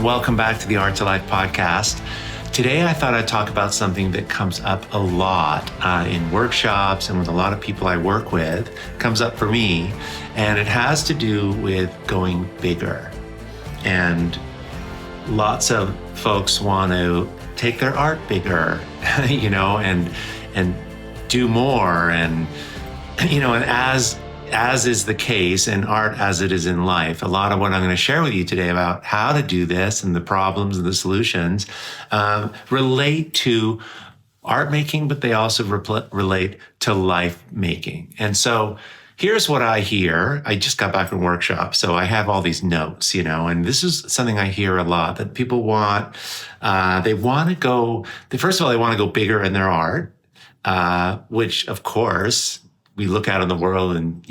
welcome back to the Art2Life podcast. Today, I thought I'd talk about something that comes up a lot in workshops and with a lot of people I work with. It comes up for me, and it has to do with going bigger. And lots of folks want to take their art bigger, and do more, and as is the case in art as it is in life, a lot of what I'm going to share with you today about how to do this and the problems and the solutions relate to art making, but they also relate to life making. And so here's what I hear. I just got back from workshop, so I have all these notes, and this is something I hear a lot, that people want, they want to go, first of all, they want to go bigger in their art, which of course, we look out in the world and,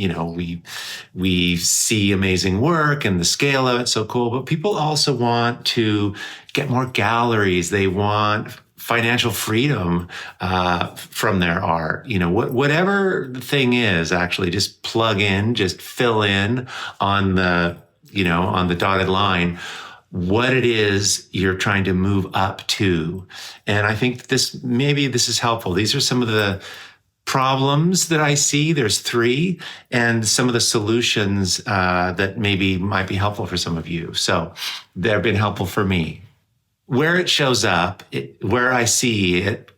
we see amazing work and the scale of it's so cool, but people also want to get more galleries. They want financial freedom from their art. Whatever the thing is, actually just plug in, just fill in on the dotted line what it is you're trying to move up to. And I think this is helpful. These are some of the problems that I see. There's 3, and some of the solutions that maybe might be helpful for some of you. So they've been helpful for me. Where it shows up, where I see it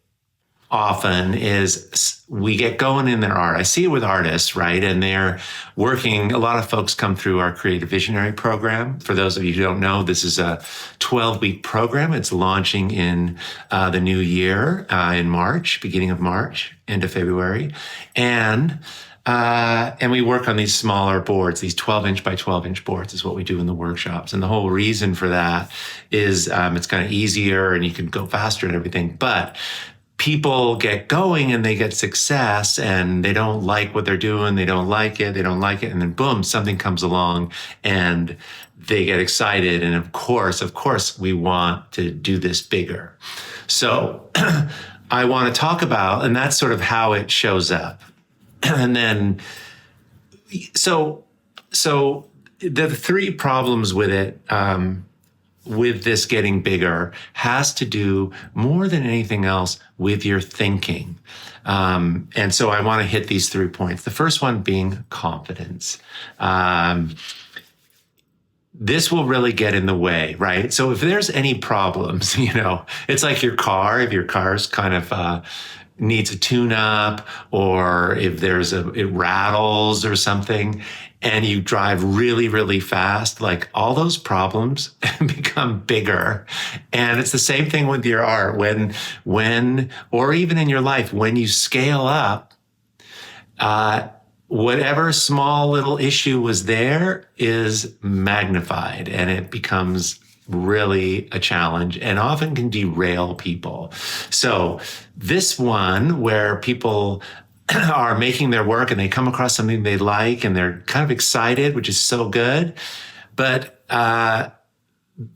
often is we get going in their art. I see it with artists, right? And they're working. A lot of folks come through our Creative Visionary program. For those of you who don't know, this is a 12-week program. It's launching in the new year in March, beginning of March, end of February. And we work on these smaller boards, these 12-inch by 12-inch boards is what we do in the workshops. And the whole reason for that is it's kind of easier and you can go faster and everything. But people get going and they get success and they don't like what they're doing. They don't like it. And then boom, something comes along and they get excited. And of course, we want to do this bigger. So I want to talk about, and that's sort of how it shows up. And then, so the 3 problems with it, with this getting bigger, has to do more than anything else with your thinking. And so I want to hit these 3 points. The first one being confidence. This will really get in the way, right? So if there's any problems, it's like your car. If your car's kind of needs a tune-up, or if it rattles or something, and you drive really, really fast, like all those problems become bigger. And it's the same thing with your art. When, or even in your life, when you scale up, whatever small little issue was there is magnified, and it becomes really a challenge and often can derail people. So this one, where people are making their work and they come across something they like and they're kind of excited, which is so good, but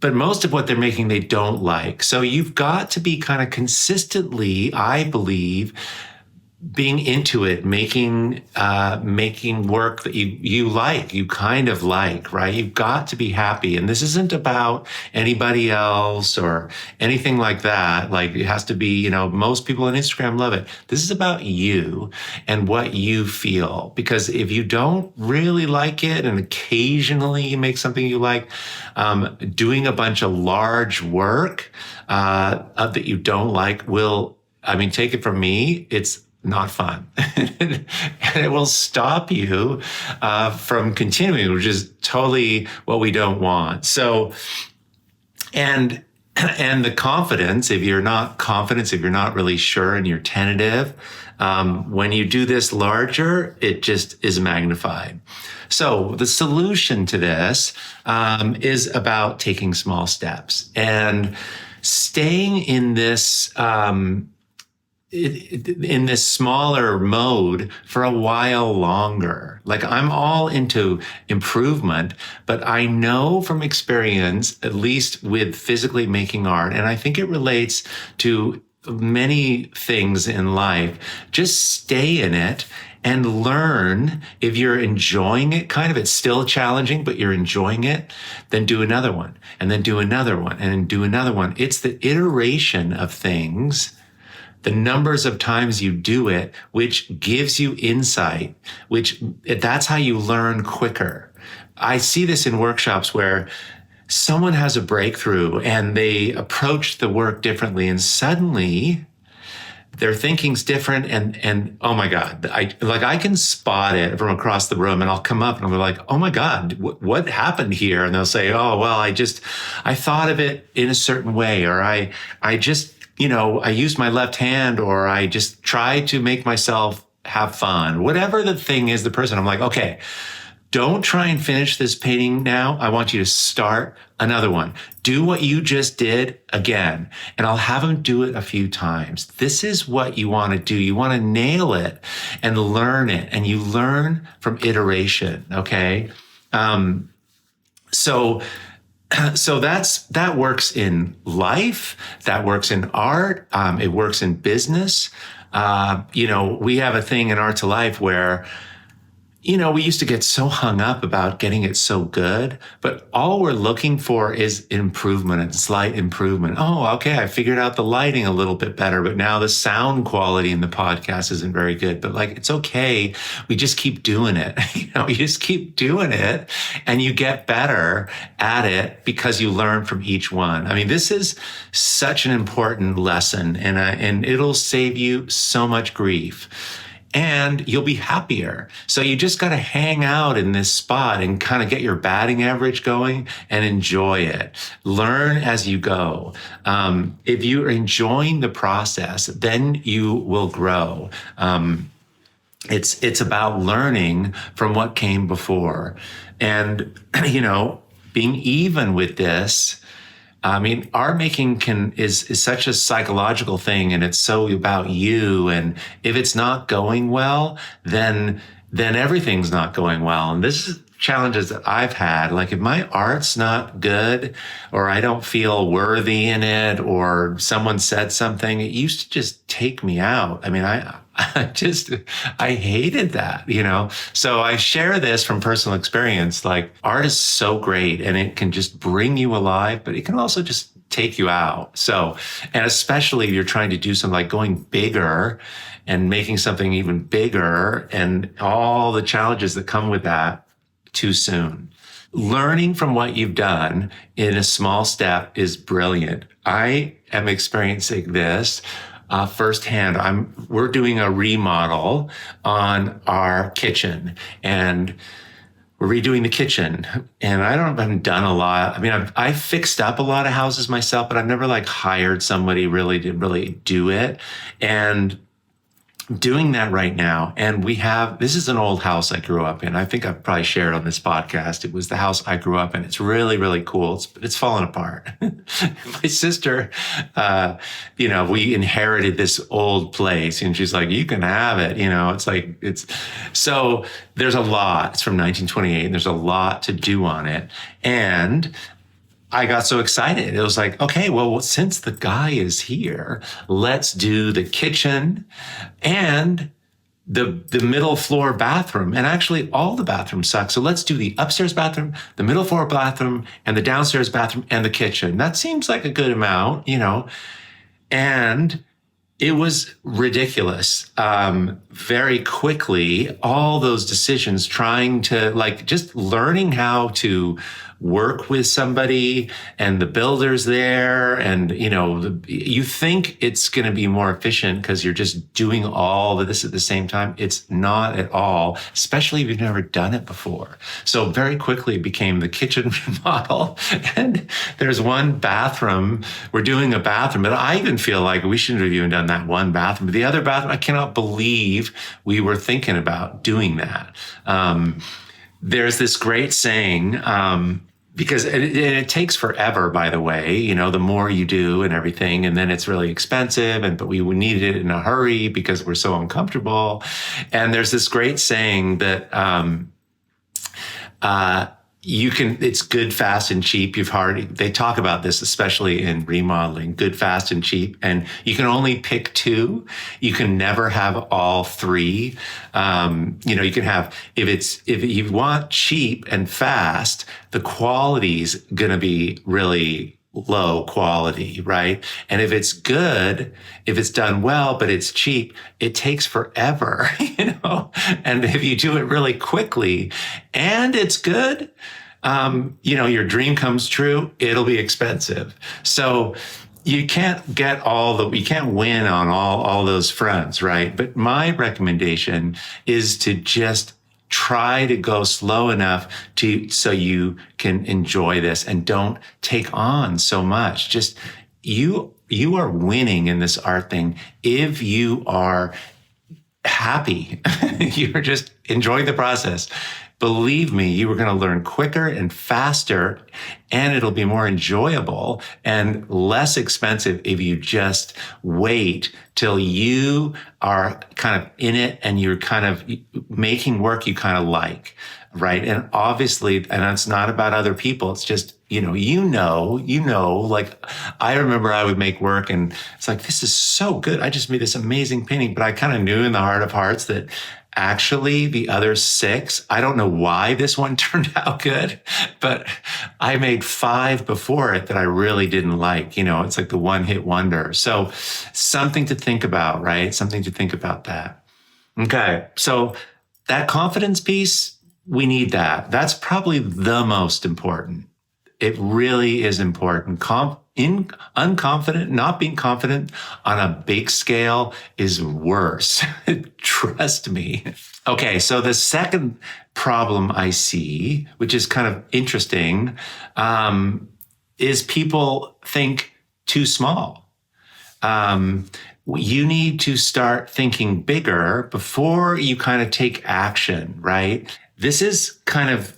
most of what they're making they don't like. So you've got to be kind of consistently, I believe, being into it, making work that you like, you kind of like, right? You've got to be happy. And this isn't about anybody else or anything like that. Like, it has to be, most people on Instagram love it. This is about you and what you feel. Because if you don't really like it and occasionally you make something you like, doing a bunch of large work that you don't like take it from me, it's not fun. And it will stop you from continuing, which is totally what we don't want. So, and the confidence, if you're not really sure and you're tentative, when you do this larger, it just is magnified. So the solution to this is about taking small steps and staying in this smaller mode for a while longer. Like, I'm all into improvement, but I know from experience, at least with physically making art, and I think it relates to many things in life, just stay in it and learn. If you're enjoying it, kind of, it's still challenging, but you're enjoying it, then do another one, and then do another one, and then do another one. It's the iteration of things, the numbers of times you do it, which gives you insight, that's how you learn quicker. I see this in workshops where someone has a breakthrough and they approach the work differently, and suddenly their thinking's different, and oh my God, I can spot it from across the room, and I'll come up and I'll be like, oh my God, what happened here? And they'll say, oh, well, I thought of it in a certain way, or I just, I used my left hand, or I just tried to make myself have fun. Whatever the thing is, the person, I'm like, okay, don't try and finish this painting now. I want you to start another one. Do what you just did again. And I'll have them do it a few times. This is what you want to do. You want to nail it and learn it. And you learn from iteration. Okay. So that works in life. That works in art. It works in business. We have a thing in Art2Life where, we used to get so hung up about getting it so good, but all we're looking for is improvement and slight improvement. Oh, okay, I figured out the lighting a little bit better, but now the sound quality in the podcast isn't very good. But it's okay. We just keep doing it. You just keep doing it and you get better at it because you learn from each one. I mean, this is such an important lesson, and it'll save you so much grief. And you'll be happier. So you just got to hang out in this spot and kind of get your batting average going and enjoy it. Learn as you go. If you're enjoying the process, then you will grow. It's about learning from what came before. And, being even with this, I mean, art making is such a psychological thing, and it's so about you. And if it's not going well, then everything's not going well. And this is challenges that I've had. Like if my art's not good, or I don't feel worthy in it, or someone said something, it used to just take me out. I mean, I hated that, So I share this from personal experience. Like art is so great, and it can just bring you alive, but it can also just take you out. So, and especially if you're trying to do something like going bigger and making something even bigger, and all the challenges that come with that too soon. Learning from what you've done in a small step is brilliant. I am experiencing this firsthand. We're doing a remodel on our kitchen, and we're redoing the kitchen. And I haven't done a lot. I mean, I've fixed up a lot of houses myself, but I've never hired somebody really to really do it. And doing that right now. And this is an old house I grew up in. I think I've probably shared on this podcast. It was the house I grew up in. It's really, really cool. It's fallen apart. My sister, we inherited this old place, and she's like, you can have it. So there's a lot. It's from 1928, and there's a lot to do on it. And I got so excited. It was like, okay, well, since the guy is here, let's do the kitchen and the middle floor bathroom. And actually all the bathrooms suck. So let's do the upstairs bathroom, the middle floor bathroom, and the downstairs bathroom and the kitchen. That seems like a good amount, and it was ridiculous. Very quickly, all those decisions, trying to just learning how to work with somebody and the builders there. And, you think it's going to be more efficient because you're just doing all of this at the same time. It's not at all, especially if you've never done it before. So very quickly it became the kitchen remodel. And there's one bathroom. We're doing a bathroom, but I even feel like we shouldn't have even done that one bathroom. But the other bathroom, I cannot believe we were thinking about doing that. There's this great saying, because it takes forever, by the way, the more you do and everything, and then it's really expensive, but we needed it in a hurry because we're so uncomfortable. And there's this great saying that it's good, fast, and cheap. They talk about this, especially in remodeling, good, fast, and cheap. And you can only pick two. You can never have all three. You can have, if you want cheap and fast, the quality's going to be really low quality, right? And if it's good, if it's done well, but it's cheap, it takes forever, And if you do it really quickly and it's good, your dream comes true, it'll be expensive. So you can't you can't win on all those fronts, right? But my recommendation is to just try to go slow enough so you can enjoy this and don't take on so much. Just you are winning in this art thing if you are happy. You're just enjoying the process. Believe me, you are going to learn quicker and faster, and it'll be more enjoyable and less expensive if you just wait till you are kind of in it and you're kind of making work you kind of like, right? And obviously, and it's not about other people. It's just, like I remember I would make work and it's like, this is so good. I just made this amazing painting, but I kind of knew in the heart of hearts that actually the other 6, I don't know why this one turned out good, but I made 5 before it that I really didn't like. It's like the one-hit wonder. So something to think about, right? Something to think about that. Okay. So that confidence piece, we need that. That's probably the most important. It really is important. Unconfident, not being confident on a big scale is worse. Trust me. Okay, so the second problem I see, which is kind of interesting, is people think too small. You need to start thinking bigger before you kind of take action, right? This is kind of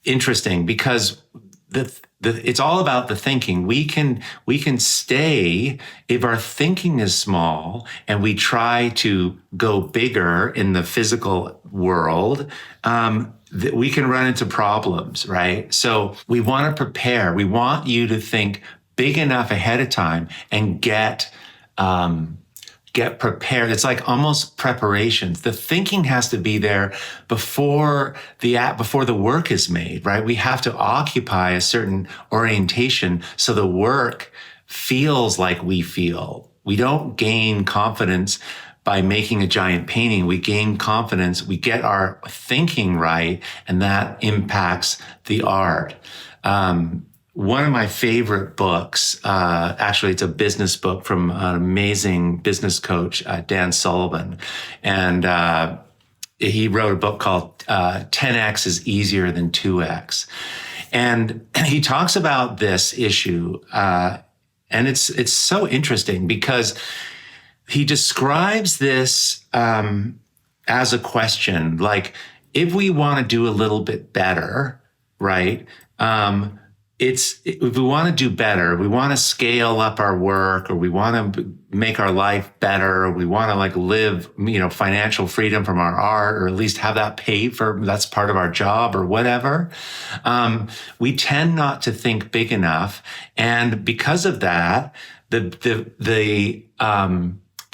interesting because it's all about the thinking. We can stay if our thinking is small and we try to go bigger in the physical world. We can run into problems, right? So we want to prepare. We want you to think big enough ahead of time and get prepared. It's like almost preparations. The thinking has to be there before the work is made, right? We have to occupy a certain orientation so the work feels like we feel. We don't gain confidence by making a giant painting. We gain confidence. We get our thinking right, and that impacts the art. One of my favorite books, actually, it's a business book from an amazing business coach, Dan Sullivan. And he wrote a book called 10X is Easier Than 2X. And he talks about this issue. And it's so interesting because he describes this as a question, like if we want to do a little bit better, right? If we want to do better, we want to scale up our work, or we want to make our life better, or we want to live, financial freedom from our art, or at least have that paid for, that's part of our job or whatever. We tend not to think big enough. And because of that, the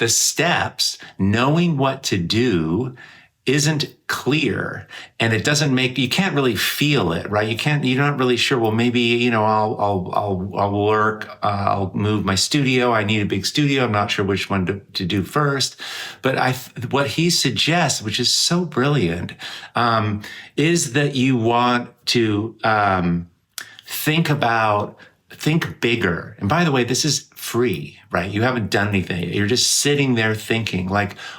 steps, knowing what to do, isn't clear, and it doesn't you can't really feel it, right? You're not really sure, well, maybe, I'll work, I'll move my studio. I need a big studio. I'm not sure which one to do first. But what he suggests, which is so brilliant, is that you want to, think bigger. And by the way, this is free, right? You haven't done anything. You're just sitting there thinking,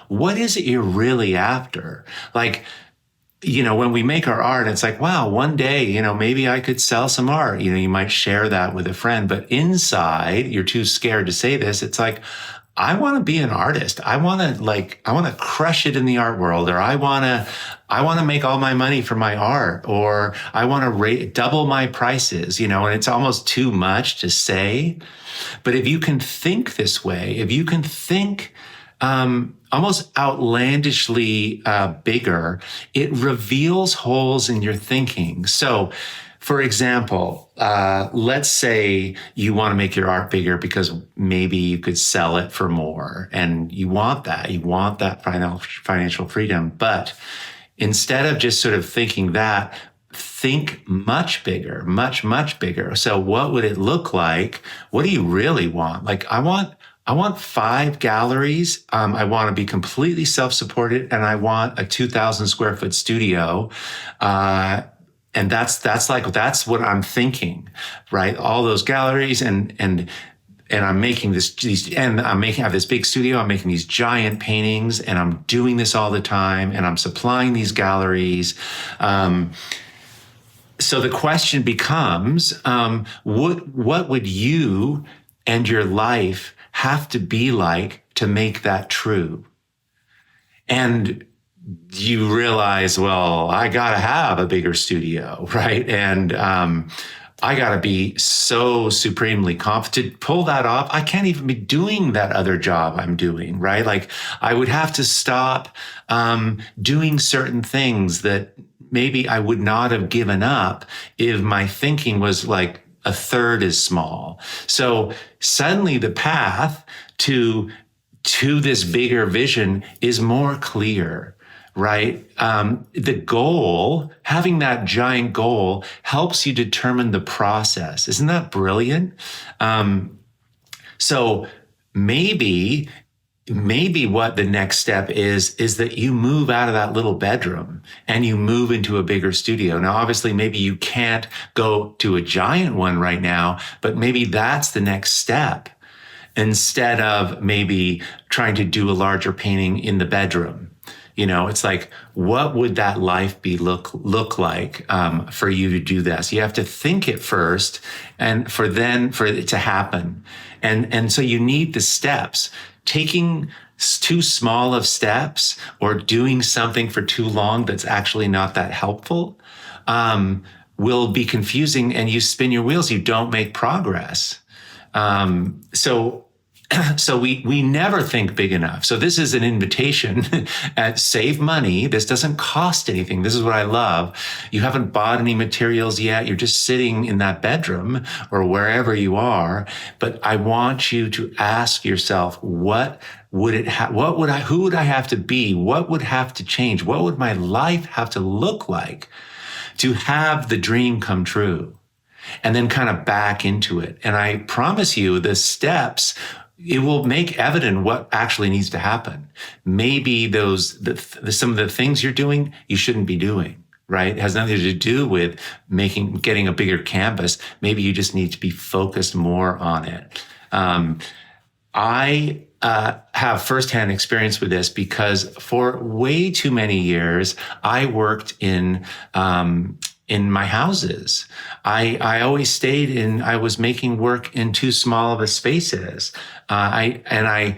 what is it you're really after? When we make our art, it's like, wow, one day, maybe I could sell some art. You might share that with a friend, but inside, you're too scared to say this. It's like, I want to be an artist. I want to crush it in the art world, or I want to make all my money from my art, or I want to double my prices, and it's almost too much to say. But if you can think this way, if you can think almost outlandishly bigger, it reveals holes in your thinking. So, for example, let's say you want to make your art bigger because maybe you could sell it for more, and you want that. You want that financial freedom. But instead of just sort of thinking that, think much bigger, much, much bigger. So what would it look like? What do you really want? Like, I want 5 galleries. I want to be completely self-supported, and I want a 2,000 square foot studio. And that's what I'm thinking, right? All those galleries and I'm making I have this big studio. I'm making these giant paintings, and I'm doing this all the time, and I'm supplying these galleries. So the question becomes, what would you and your life have to be like to make that true? And you realize, well, I got to have a bigger studio, right? And I got to be so supremely confident to pull that off. I can't even be doing that other job I'm doing, right? Like, I would have to stop doing certain things that maybe I would not have given up if my thinking was like a third as small. So suddenly the path to this bigger vision is more clear, right? The goal, having that giant goal, helps you determine the process. Isn't that brilliant? So maybe what the next step is that you move out of that little bedroom and you move into a bigger studio. Now, obviously, maybe you can't go to a giant one right now, but maybe that's the next step, instead of maybe trying to do a larger painting in the bedroom. You know, it's like, what would that life be look like for you to do this? You have to think it first, and for it to happen. And so you need the steps. Taking too small of steps or doing something for too long that's actually not that helpful will be confusing, and you spin your wheels. You don't make progress. So we never think big enough. So this is an invitation at save money. This doesn't cost anything. This is what I love. You haven't bought any materials yet. You're just sitting in that bedroom or wherever you are. But I want you to ask yourself, who would I have to be? What would have to change? What would my life have to look like to have the dream come true? And then kind of back into it. And I promise you, the steps, it will make evident what actually needs to happen. Maybe some of the things you're doing, you shouldn't be doing, right? It has nothing to do with getting a bigger canvas. Maybe you just need to be focused more on it. I have firsthand experience with this because for way too many years, I worked in my houses. I always I was making work in too small of a spaces. I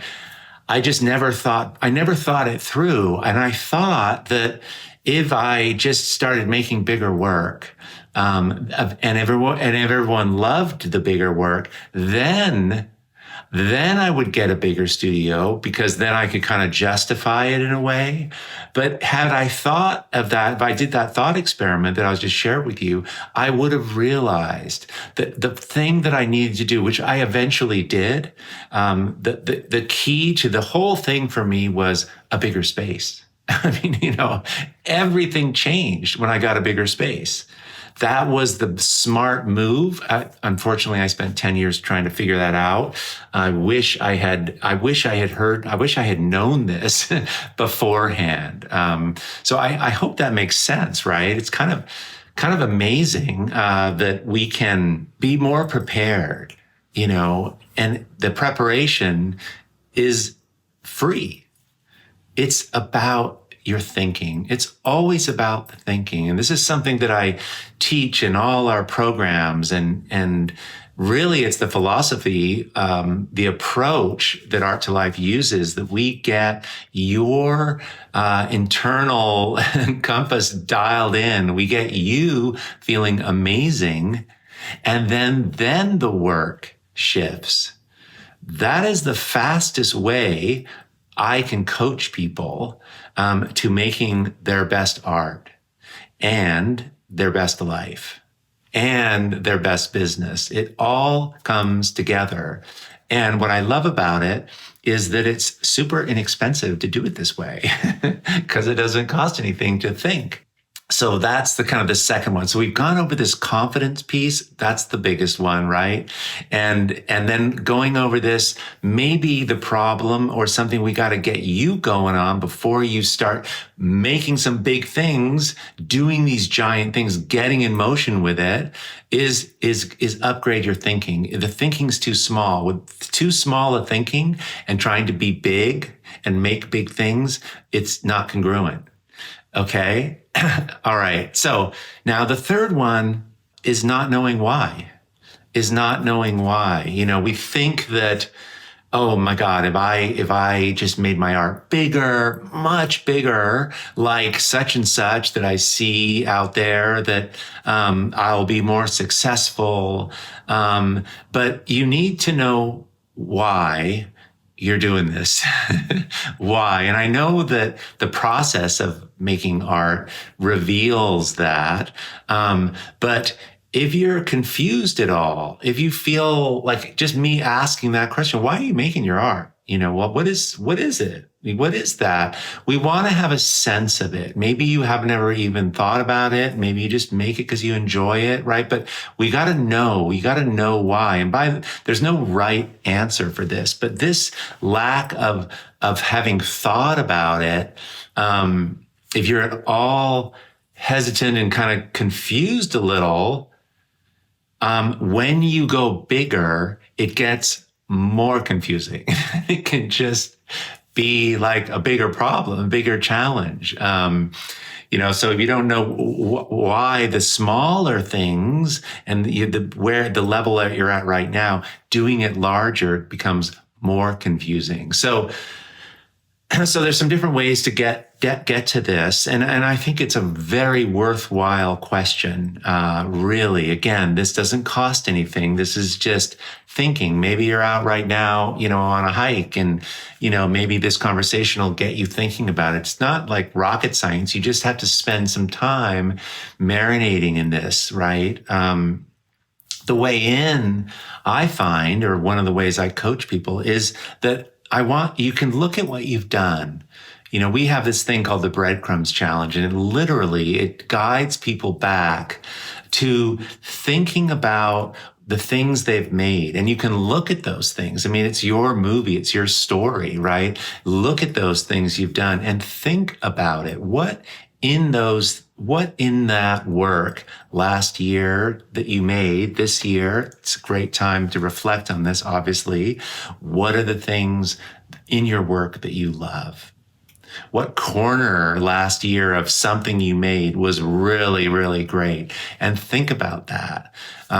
just never thought it through. And I thought that if I just started making bigger work, and everyone loved the bigger work, then I would get a bigger studio, because then I could kind of justify it in a way. But had I thought of that, if I did that thought experiment that I was just shared with you, I would have realized that the thing that I needed to do, which I eventually did, the key to the whole thing for me was a bigger space. I mean, everything changed when I got a bigger space. That was the smart move. Unfortunately, I spent 10 years trying to figure that out. I wish I had known this beforehand. So I hope that makes sense, right? It's kind of amazing that we can be more prepared, and the preparation is free. It's about your thinking. It's always about the thinking. And this is something that I teach in all our programs. And really, it's the philosophy, the approach that Art2Life uses, that we get your internal compass dialed in. We get you feeling amazing. And then the work shifts. That is the fastest way I can coach people to making their best art and their best life and their best business. It all comes together. And what I love about it is that it's super inexpensive to do it this way because it doesn't cost anything to think. So that's the kind of the second one. So we've gone over this confidence piece. That's the biggest one, right? And then going over this, maybe the problem or something we got to get you going on before you start making some big things, doing these giant things, getting in motion with it is upgrade your thinking. The thinking's too small. With too small a thinking and trying to be big and make big things, it's not congruent. Okay. All right. So now the third one is not knowing why. We think that, oh my God, if I just made my art bigger, much bigger, like such and such that I see out there, that I'll be more successful. But you need to know why you're doing this. Why? And I know that the process of making art reveals that. But if you're confused at all, if you feel like just me asking that question, why are you making your art? What is it? What is that? We want to have a sense of it. Maybe you have never even thought about it. Maybe you just make it because you enjoy it, right? But we got to know why. And there's no right answer for this, but this lack of having thought about it, if you're at all hesitant and kind of confused a little, when you go bigger, it gets more confusing. It can just be like a bigger problem, a bigger challenge. So if you don't know why the smaller things and where the level that you're at right now, doing it larger becomes more confusing. So there's some different ways to get to this. And I think it's a very worthwhile question. Really, again, this doesn't cost anything. This is just thinking. Maybe you're out right now, on a hike and, maybe this conversation will get you thinking about it. It's not like rocket science. You just have to spend some time marinating in this, right? The way in, I find, or one of the ways I coach people is that you can look at what you've done. We have this thing called the breadcrumbs challenge, and it guides people back to thinking about the things they've made. And you can look at those things. I mean, it's your movie. It's your story, right? Look at those things you've done and think about it. What in that work last year that you made this year, it's a great time to reflect on this, obviously. What are the things in your work that you love? What corner last year of something you made was really, really great? And think about that.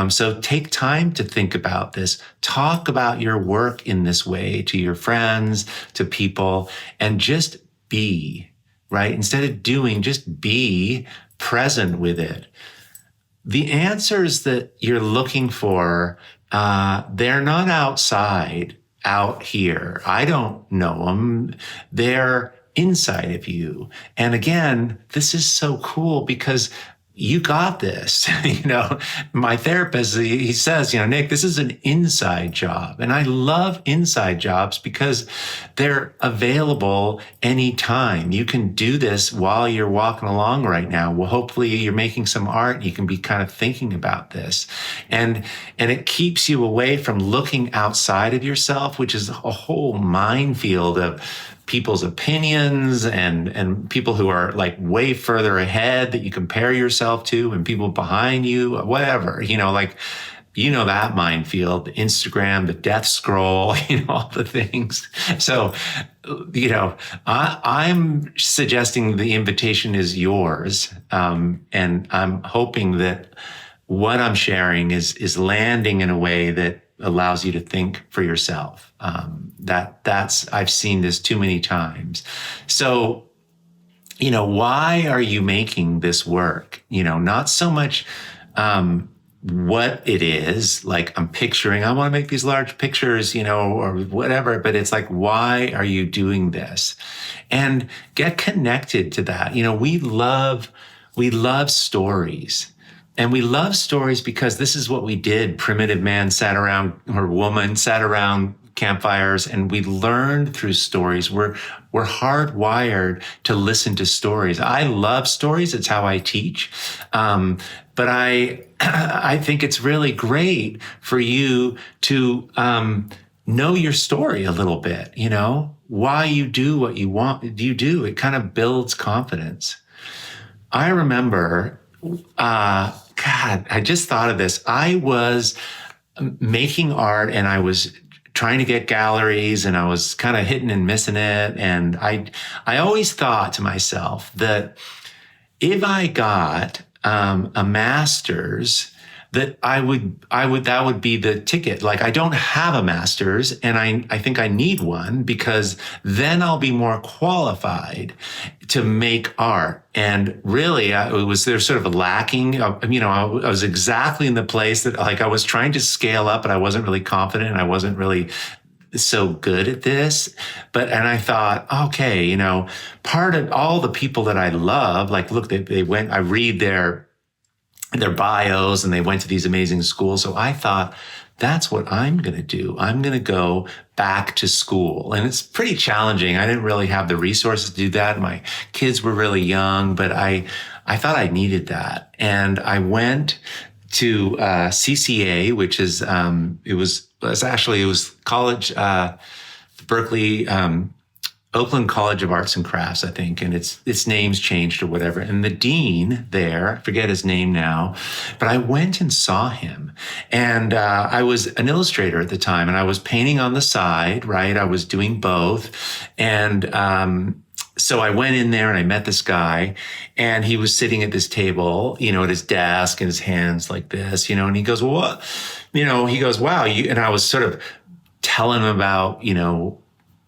So take time to think about this. Talk about your work in this way to your friends, to people, and just be. Right? Instead of doing, just be present with it. The answers that you're looking for, they're not out here. I don't know them. They're inside of you. And again, this is so cool because you got this. My therapist, he says, Nick, this is an inside job. And I love inside jobs because they're available anytime. You can do this while you're walking along right now. Well, hopefully you're making some art and you can be kind of thinking about this. And it keeps you away from looking outside of yourself, which is a whole minefield of people's opinions and people who are like way further ahead that you compare yourself to and people behind you, whatever, that minefield, the Instagram, the death scroll, all the things. So, I'm suggesting the invitation is yours. And I'm hoping that what I'm sharing is landing in a way that allows you to think for yourself. I've seen this too many times. So, why are you making this work? Not so much, what it is. Like I'm picturing, I want to make these large pictures, or whatever, but it's like, why are you doing this? And get connected to that. We love stories. And we love stories because this is what we did. Primitive man sat around, or woman sat around campfires, and we learned through stories. We're hardwired to listen to stories. I love stories. It's how I teach. But I think it's really great for you to know your story a little bit, why you do what you do. It kind of builds confidence. I remember, God, I just thought of this. I was making art and I was trying to get galleries and I was kind of hitting and missing it. And I always thought to myself that if I got a master's, that that would be the ticket. Like I don't have a master's and I think I need one because then I'll be more qualified to make art. And really there's sort of a lacking. I was exactly in the place that like I was trying to scale up, but I wasn't really confident and I wasn't really so good at this. And I thought, okay, part of all the people that I love, like, look, I read their bios and they went to these amazing schools. So I thought, that's what I'm going to do. I'm going to go back to school. And it's pretty challenging. I didn't really have the resources to do that. My kids were really young, but I thought I needed that. And I went to CCA, which is, it was college, Berkeley, Oakland College of Arts and Crafts, I think, and its name's changed or whatever. And the dean there, I forget his name now, but I went and saw him. And I was an illustrator at the time, and I was painting on the side, right? I was doing both. And so I went in there and I met this guy, and he was sitting at this table, at his desk, and his hands like this, and he goes, well, what? He goes, wow. And I was sort of telling him about,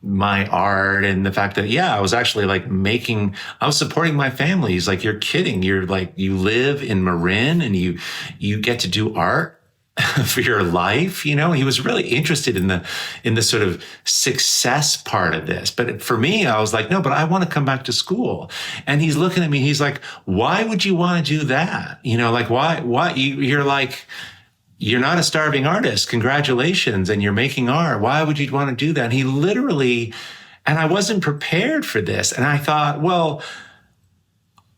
my art and the fact that, I was actually like I was supporting my family. He's like, you're kidding. You're like, you live in Marin and you get to do art for your life. He was really interested in the sort of success part of this. But for me, I was like, no, but I want to come back to school. And he's looking at me. He's like, why would you want to do that? Like, why you're like, you're not a starving artist. Congratulations. And you're making art. Why would you want to do that? And he literally, and I wasn't prepared for this. And I thought, well,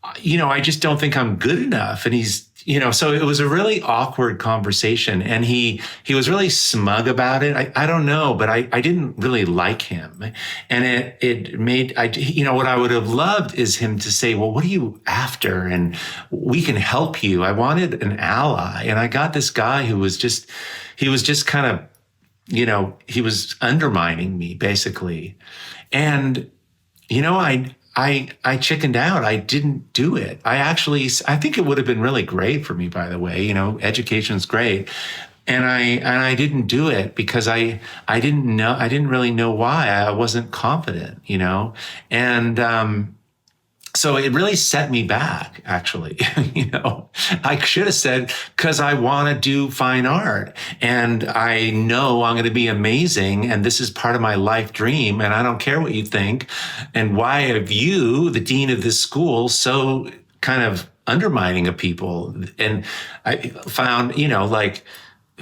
I just don't think I'm good enough. And he's, so it was a really awkward conversation. And he was really smug about it. I don't know, but I didn't really like him. And it made, what I would have loved is him to say, well, what are you after? And we can help you. I wanted an ally. And I got this guy who was just kind of, he was undermining me basically. And, I chickened out. I didn't do it. I think it would have been really great for me, by the way. Education's great. And I didn't do it because I didn't really know why. I wasn't confident, and, so it really set me back, actually. I should have said, because I want to do fine art and I know I'm going to be amazing. And this is part of my life dream. And I don't care what you think. And why are you, the dean of this school, so kind of undermining of people? And I found,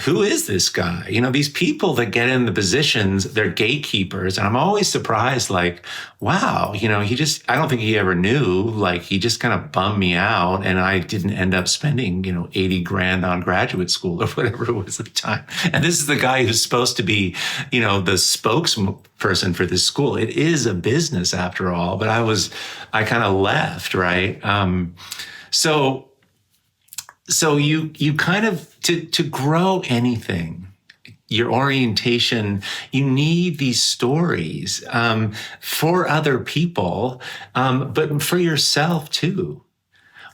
who is this guy? These people that get in the positions, they're gatekeepers. And I'm always surprised, like, wow, I don't think he ever knew, like, he just kind of bummed me out. And I didn't end up spending, 80 grand on graduate school or whatever it was at the time. And this is the guy who's supposed to be, the spokesperson for this school. It is a business after all, but I kind of left, right? So you kind of, to grow anything, your orientation, you need these stories for other people, but for yourself too.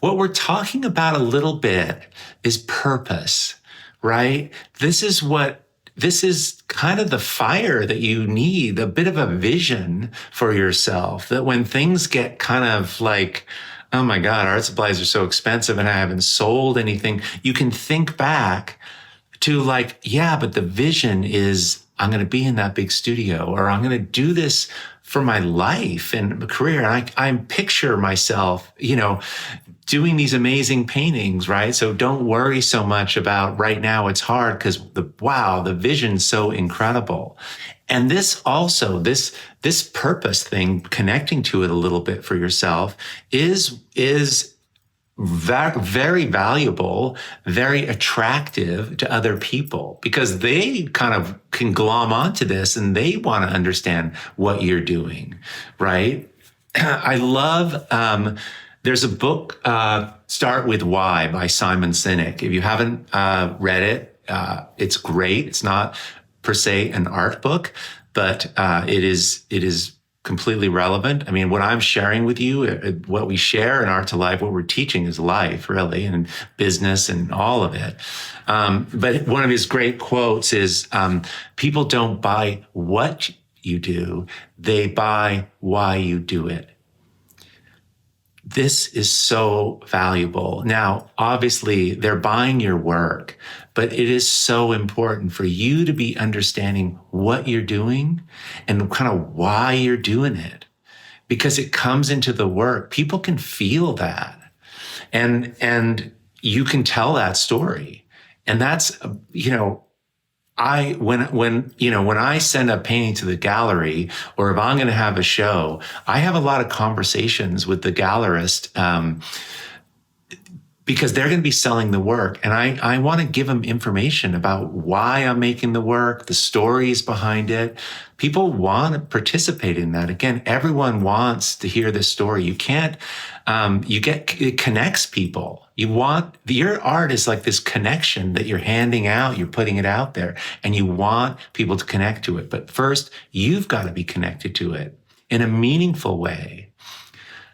What we're talking about a little bit is purpose, right? This is kind of the fire that you need, a bit of a vision for yourself, that when things get kind of like, Oh my God, art supplies are so expensive and I haven't sold anything. You can think back to like, yeah, but the vision is I'm going to be in that big studio, or I'm going to do this for my life and career. And I picture myself, doing these amazing paintings, right? So don't worry so much about right now. It's hard because the vision's so incredible. And this also, this purpose thing, connecting to it a little bit for yourself is very valuable, very attractive to other people because they kind of can glom onto this and they want to understand what you're doing, right? I love, there's a book, Start With Why by Simon Sinek. If you haven't read it, it's great. It's not per se an art book, but it is completely relevant. I mean, what I'm sharing with you, what we share in Art2Life, what we're teaching is life, really, and business and all of it. But one of his great quotes is, people don't buy what you do, they buy why you do it. This is so valuable. Now, obviously, they're buying your work, but it is so important for you to be understanding what you're doing and kind of why you're doing it, because it comes into the work. People can feel that, and you can tell that story. And that's, when I send a painting to the gallery, or if I'm going to have a show, I have a lot of conversations with the gallerist, because they're going to be selling the work. And I want to give them information about why I'm making the work, the stories behind it. People want to participate in that. Again, everyone wants to hear this story. You can't, it connects people. Your art is like this connection that you're handing out, you're putting it out there, and you want people to connect to it. But first, you've got to be connected to it in a meaningful way.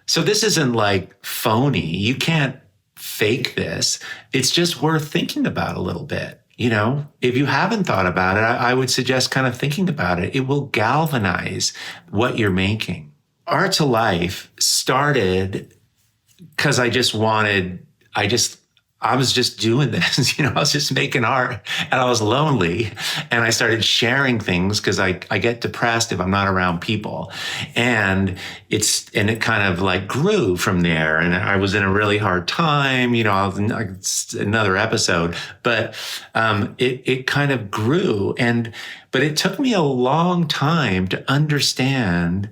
So this isn't like phony. You can't fake this. It's just worth thinking about a little bit. If you haven't thought about it, I would suggest kind of thinking about it. It will galvanize what you're making. Art2Life started because I was just doing this, I was just making art and I was lonely, and I started sharing things because I get depressed if I'm not around people. And it kind of like grew from there. And I was in a really hard time, it's another episode, but, it kind of grew. But it took me a long time to understand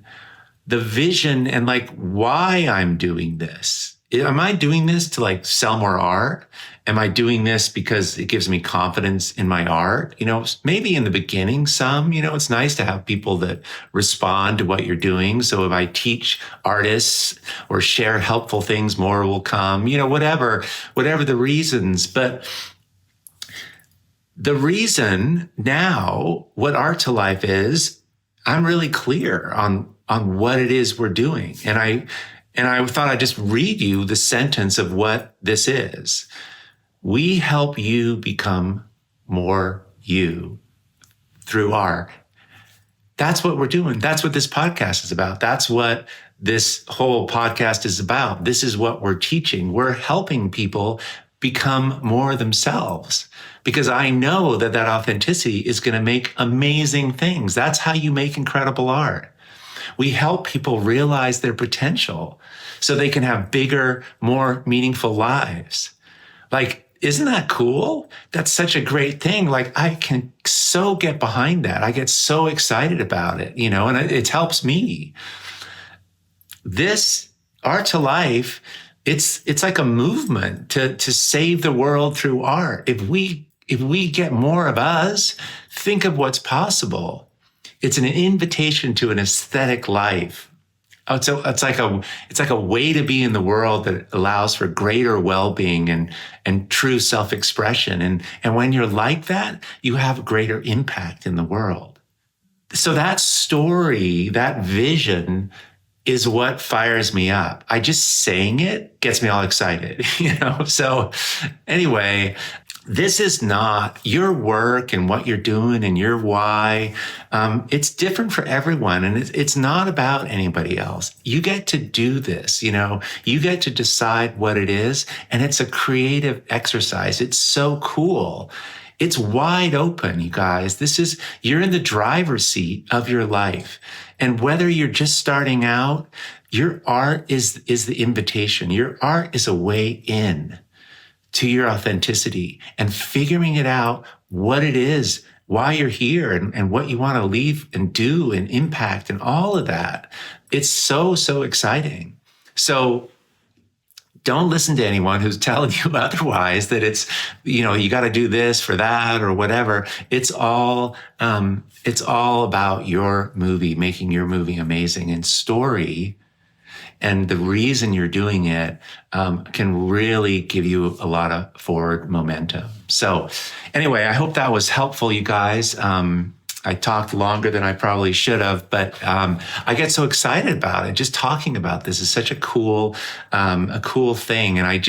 the vision and like why I'm doing this. Am I doing this to like sell more art? Am I doing this because it gives me confidence in my art? Maybe in the beginning, it's nice to have people that respond to what you're doing. So if I teach artists or share helpful things, more will come, whatever the reasons. But the reason now, what Art2Life is, I'm really clear on what it is we're doing. And I thought I'd just read you the sentence of what this is. We help you become more you through art. That's what we're doing. That's what this podcast is about. That's what this whole podcast is about. This is what we're teaching. We're helping people become more themselves, because I know that authenticity is going to make amazing things. That's how you make incredible art. We help people realize their potential so they can have bigger, more meaningful lives. Like, isn't that cool? That's such a great thing. Like, I can so get behind that. I get so excited about it, and it helps me. This Art2Life, it's like a movement to save the world through art. If we get more of us, think of what's possible. It's an invitation to an aesthetic life. It's like a way to be in the world that allows for greater well-being and true self-expression. And when you're like that, you have a greater impact in the world. So that story, that vision is what fires me up. I just saying it gets me all excited, So anyway, this is not your work and what you're doing and your why. It's different for everyone, and it's not about anybody else. You get to do this, you get to decide what it is, and it's a creative exercise. It's so cool. It's wide open, you guys. You're in the driver's seat of your life. And whether you're just starting out, your art is the invitation. Your art is a way in to your authenticity and figuring it out, what it is, why you're here, and what you want to leave and do and impact and all of that. It's so, so exciting. So don't listen to anyone who's telling you otherwise, that it's, you got to do this for that or whatever. It's all about your movie, making your movie amazing. And story and the reason you're doing it can really give you a lot of forward momentum. So anyway, I hope that was helpful, you guys. I talked longer than I probably should have, but I get so excited about it. Just talking about this is such a cool thing. And I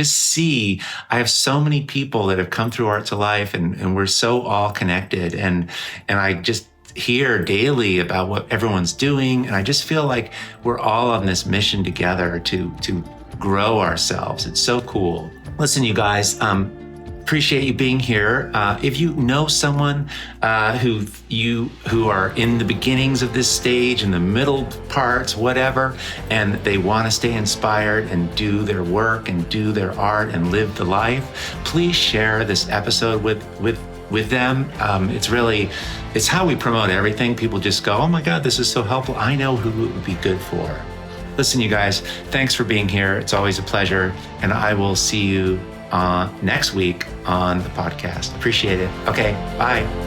have so many people that have come through Art2Life, and we're so all connected. And I just hear daily about what everyone's doing. And I just feel like we're all on this mission together to grow ourselves. It's so cool. Listen, you guys, appreciate you being here. If you know someone who are in the beginnings of this stage, in the middle parts, whatever, and they want to stay inspired and do their work and do their art and live the life, please share this episode with them. It's how we promote everything. People just go, oh my God, this is so helpful. I know who it would be good for. Listen, you guys, thanks for being here. It's always a pleasure. And I will see you next week on the podcast. Appreciate it. Okay, bye.